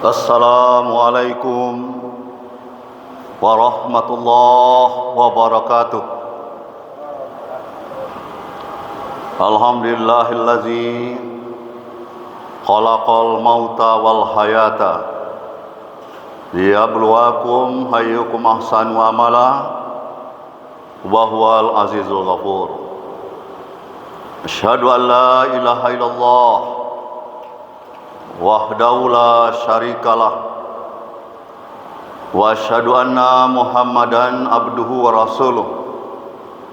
Assalamualaikum warahmatullahi wabarakatuh. Alhamdulillahillazi khalaqal mauta wal hayata liyabluwakum ayyukum ahsanu amala wa huwal azizul ghafur. Asyhadu an la ilaha illallah wahdahu la syarikalah wa asyhadu anna Muhammadan abduhu wa rasuluh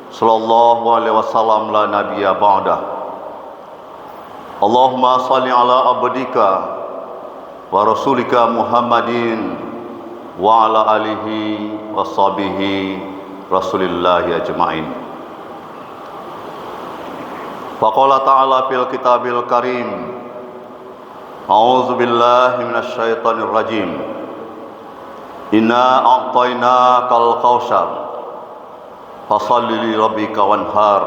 sallallahu alaihi wasallam la nabiyya ba'dah. Allahumma salli ala abdika wa rasulika Muhammadin wa ala alihi wa sahbihi rasulillahi ajma'in. Faqala ta'ala fil kitabil karim, a'udzu billahi minasy syaithanir rajim. Inna a'tainakal kautsar fashalli li rabbika wanhar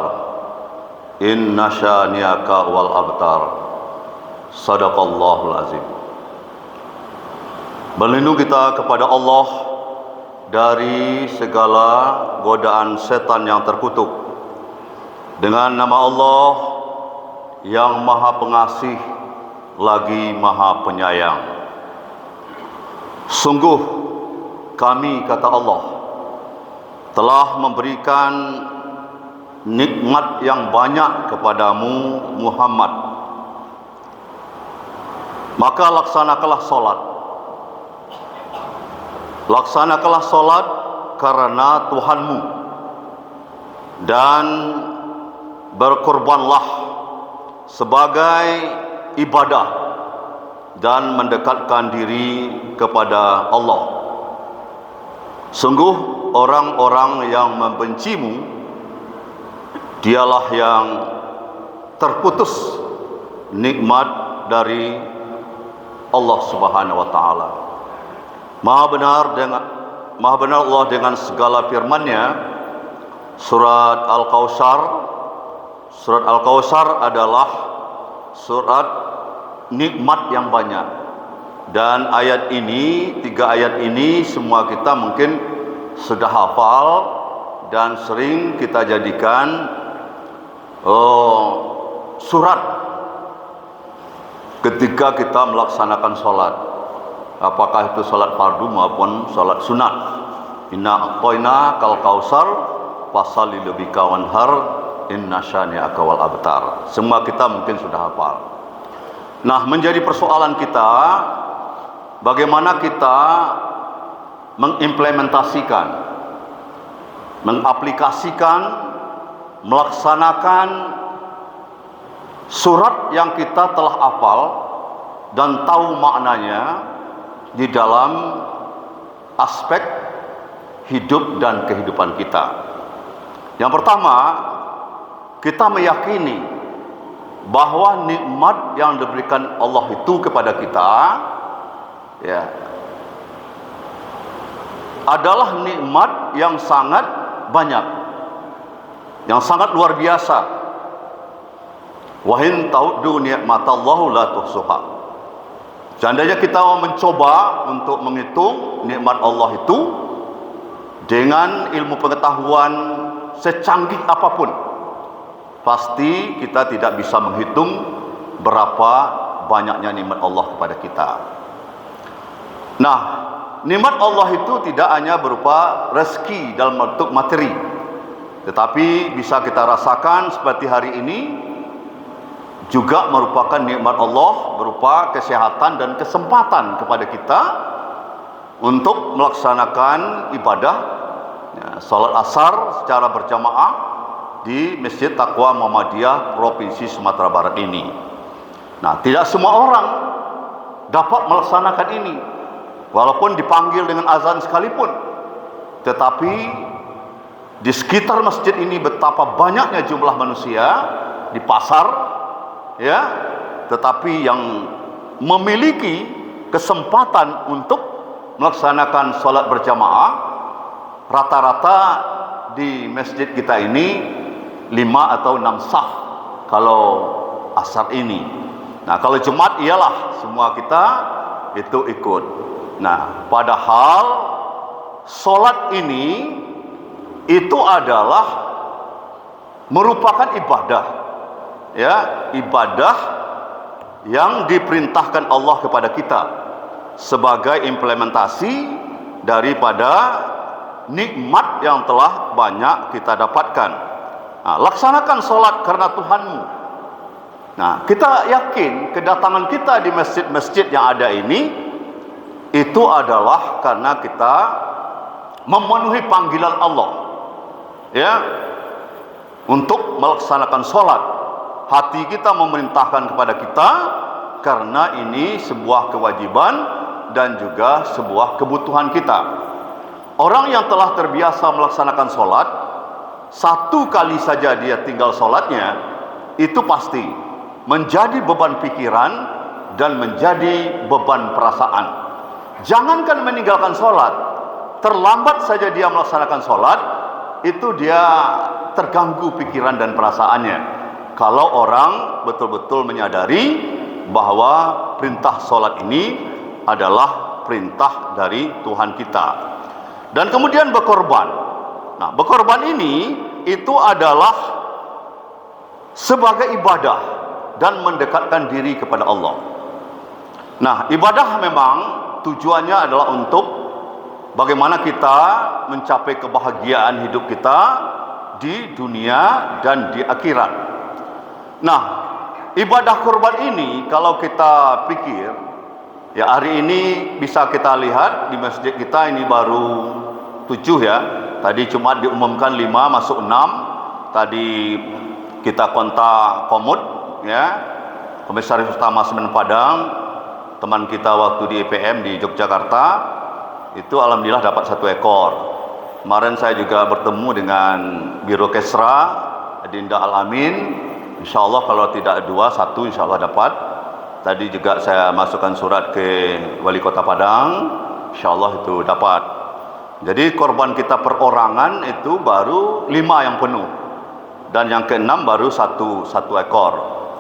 inna syani'aka wal abtar. Shadaqallahul azim. Berlindung kita kepada Allah dari segala godaan setan yang terkutuk dengan nama Allah yang Maha Pengasih lagi Maha Penyayang. Sungguh kami, kata Allah, telah memberikan nikmat yang banyak kepadamu Muhammad. Maka laksanakanlah solat. Laksanakanlah solat karena Tuhanmu, dan berkorbanlah sebagai ibadah dan mendekatkan diri kepada Allah. Sungguh orang-orang yang membencimu, dialah yang terputus nikmat dari Allah Subhanahu wa taala. Maha benar Allah dengan segala firman-Nya. Surat Al-Kautsar. Surat Al-Kautsar adalah surat nikmat yang banyak, dan ayat ini, 3 ayat ini semua kita mungkin sudah hafal dan sering kita jadikan surat ketika kita melaksanakan sholat, apakah itu sholat fardu maupun sholat sunat. Inna a'tainakal kautsar fashalli li rabbika wanhar inna syani'aka wal abtar. Semua kita mungkin sudah hafal. Nah, menjadi persoalan kita bagaimana kita mengimplementasikan, mengaplikasikan, melaksanakan surat yang kita telah hafal dan tahu maknanya di dalam aspek hidup dan kehidupan kita. Yang pertama, kita meyakini bahwa nikmat yang diberikan Allah itu kepada kita, ya, adalah nikmat yang sangat banyak, yang sangat luar biasa. Wa in ta'uddu ni'matallahu la tuhsuha. Seandainya kita mau mencoba untuk menghitung nikmat Allah itu dengan ilmu pengetahuan secanggih apapun, pasti kita tidak bisa menghitung berapa banyaknya nikmat Allah kepada kita. Nah, nikmat Allah itu tidak hanya berupa rezeki dalam bentuk materi, tetapi bisa kita rasakan seperti hari ini juga merupakan nikmat Allah berupa kesehatan dan kesempatan kepada kita untuk melaksanakan ibadah, ya, salat asar secara berjamaah di Masjid Taqwa Muhammadiyah Provinsi Sumatera Barat ini. Nah, tidak semua orang dapat melaksanakan ini, walaupun dipanggil dengan azan sekalipun. Tetapi di sekitar masjid ini betapa banyaknya jumlah manusia di pasar, ya, tetapi yang memiliki kesempatan untuk melaksanakan sholat berjamaah rata-rata di masjid kita ini 5 atau 6 saf kalau asar ini. Nah, kalau Jumat ialah semua kita itu ikut. Nah, padahal solat ini itu adalah merupakan ibadah, ya, ibadah yang diperintahkan Allah kepada kita sebagai implementasi daripada nikmat yang telah banyak kita dapatkan. Nah, laksanakan solat karena Tuhanmu. Nah, kita yakin kedatangan kita di masjid-masjid yang ada ini itu adalah karena kita memenuhi panggilan Allah, ya, untuk melaksanakan solat. Hati kita memerintahkan kepada kita karena ini sebuah kewajiban dan juga sebuah kebutuhan kita. Orang yang telah terbiasa melaksanakan solat, satu kali saja dia tinggal solatnya, itu pasti menjadi beban pikiran dan menjadi beban perasaan. Jangankan meninggalkan solat, terlambat saja dia melaksanakan solat, itu dia terganggu pikiran dan perasaannya. Kalau orang betul-betul menyadari bahwa perintah solat ini adalah perintah dari Tuhan kita. Dan kemudian berkorban. Nah, berkorban ini itu adalah sebagai ibadah dan mendekatkan diri kepada Allah. Nah, ibadah memang tujuannya adalah untuk bagaimana kita mencapai kebahagiaan hidup kita di dunia dan di akhirat. Nah, ibadah kurban ini kalau kita pikir, ya, hari ini bisa kita lihat di masjid kita ini baru 7, ya. Tadi cuma diumumkan 5 masuk 6. Tadi kita kontak Komut, ya, Komisaris Utama Semen Padang, teman kita waktu di IPM di Yogyakarta, itu alhamdulillah dapat 1 ekor. Kemarin saya juga bertemu dengan Biro Kesra Adinda Al-Amin. Insya Allah kalau tidak 2, 1 insya Allah dapat. Tadi juga saya masukkan surat ke Wali Kota Padang, insya Allah itu dapat. Jadi korban kita perorangan itu baru 5 yang penuh, dan yang ke-6 baru satu ekor,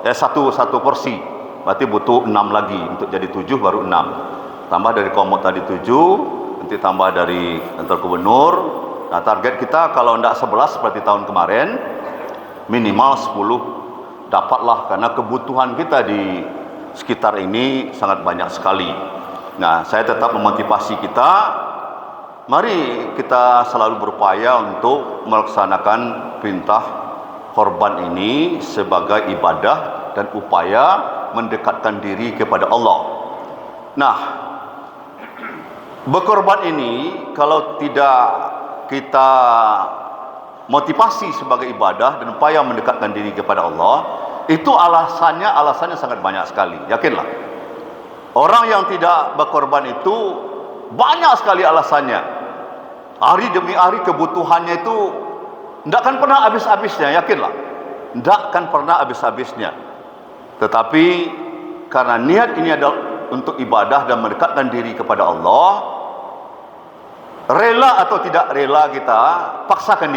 satu porsi. Berarti butuh 6 lagi untuk jadi 7, baru 6. Tambah dari Komut tadi 7, nanti tambah dari kantor gubernur. Nah, target kita kalau tidak 11 seperti tahun kemarin, minimal 10 dapatlah, karena kebutuhan kita di sekitar ini sangat banyak sekali. Nah, saya tetap memotivasi kita, mari kita selalu berupaya untuk melaksanakan perintah korban ini sebagai ibadah dan upaya mendekatkan diri kepada Allah. Nah, berkorban ini kalau tidak kita motivasi sebagai ibadah dan upaya mendekatkan diri kepada Allah, itu alasannya sangat banyak sekali. Yakinlah, orang yang tidak berkorban itu banyak sekali alasannya. Hari demi hari kebutuhannya itu tidak akan pernah habis-habisnya. Yakinlah, tidak akan pernah habis-habisnya. Tetapi karena niat ini adalah untuk ibadah dan mendekatkan diri kepada Allah, rela atau tidak rela kita paksakan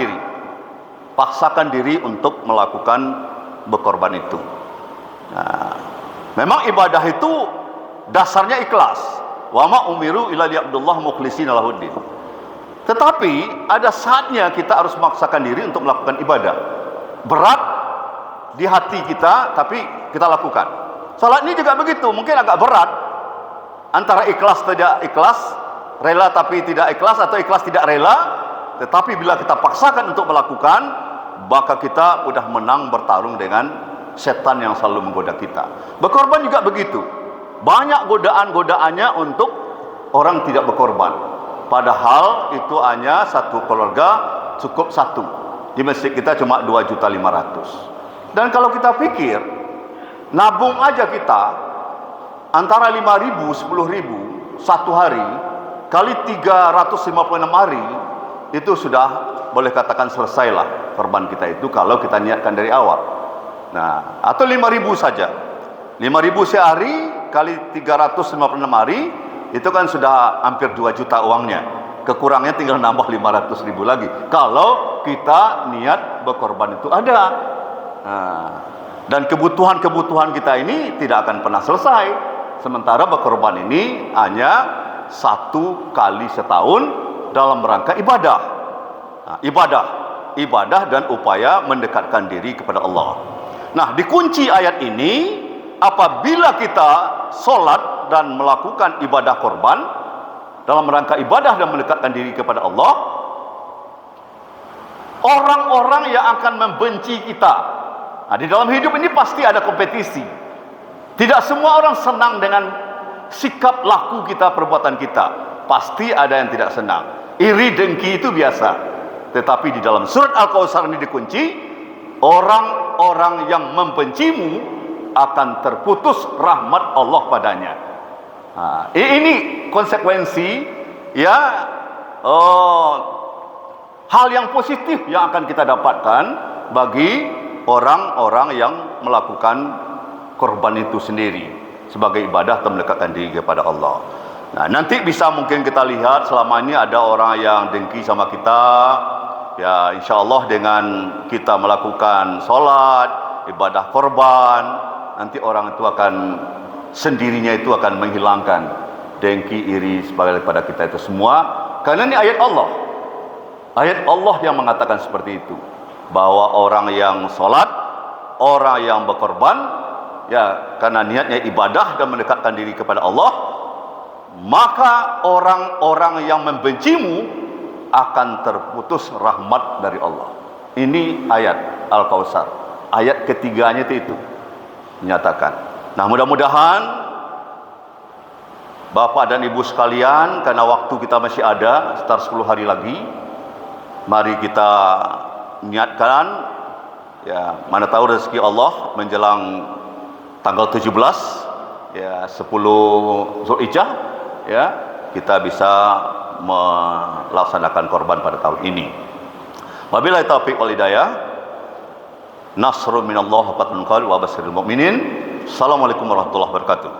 diri untuk melakukan berkorban itu. Nah, memang ibadah itu dasarnya ikhlas. Wa ma umiru illa liya'budullah mukhlishina lahuddin. Tetapi ada saatnya kita harus memaksakan diri untuk melakukan ibadah. Berat di hati kita, tapi kita lakukan. Salat ini juga begitu, mungkin agak berat antara ikhlas tidak ikhlas, rela tapi tidak ikhlas, atau ikhlas tidak rela. Tetapi bila kita paksakan untuk melakukan, maka kita sudah menang bertarung dengan setan yang selalu menggoda kita. Berkorban juga begitu. Banyak godaan-godaannya untuk orang tidak berkorban. Padahal itu hanya satu keluarga cukup 1. Di masjid kita cuma 2.500.000. Dan kalau kita pikir, nabung aja kita antara 5.000, 10.000 satu hari kali 356 hari, itu sudah boleh katakan selesailah korban kita itu kalau kita niatkan dari awal. Nah, atau 5.000 saja. 5.000 sehari kali 356 hari, itu kan sudah hampir 2 juta uangnya. Kekurangnya tinggal nambah 500.000 lagi kalau kita niat berkorban itu ada. Nah, dan kebutuhan-kebutuhan kita ini tidak akan pernah selesai. Sementara berkorban ini hanya 1 kali setahun dalam rangka ibadah. Nah, ibadah dan upaya mendekatkan diri kepada Allah. Nah, dikunci ayat ini, apabila kita solat dan melakukan ibadah korban dalam rangka ibadah dan mendekatkan diri kepada Allah, orang-orang yang akan membenci kita. Nah, di dalam hidup ini pasti ada kompetisi. Tidak semua orang senang dengan sikap laku kita, perbuatan kita. Pasti ada yang tidak senang. Iri dengki itu biasa. Tetapi di dalam surat Al-Kautsar ini dikunci, orang-orang yang membencimu akan terputus rahmat Allah padanya. Nah, ini konsekuensi ya, hal yang positif yang akan kita dapatkan bagi orang-orang yang melakukan korban itu sendiri sebagai ibadah atau mendekatkan diri kepada Allah. Nah, nanti bisa mungkin kita lihat selama ini ada orang yang dengki sama kita. Ya, insya Allah dengan kita melakukan sholat, ibadah korban, nanti orang itu akan sendirinya itu akan menghilangkan dengki, iri sebagai pada kita itu semua. Karena ini ayat Allah. Ayat Allah yang mengatakan seperti itu. Bahwa orang yang sholat, orang yang berkorban, ya karena niatnya ibadah dan mendekatkan diri kepada Allah, maka orang-orang yang membencimu akan terputus rahmat dari Allah. Ini ayat Al-Kautsar. Ayat ketiganya itu menyatakan. Nah, mudah-mudahan Bapak dan Ibu sekalian, karena waktu kita masih ada sekitar 10 hari lagi, mari kita niatkan, ya mana tahu rezeki Allah menjelang tanggal 17 ya 10 Zulhijjah, ya kita bisa melaksanakan korban pada tahun ini. Wabillahi taufiq wal hidayah. Nasrun minallah wa fathun qarib wa basyiril mu'minin. Assalamualaikum warahmatullahi wabarakatuh.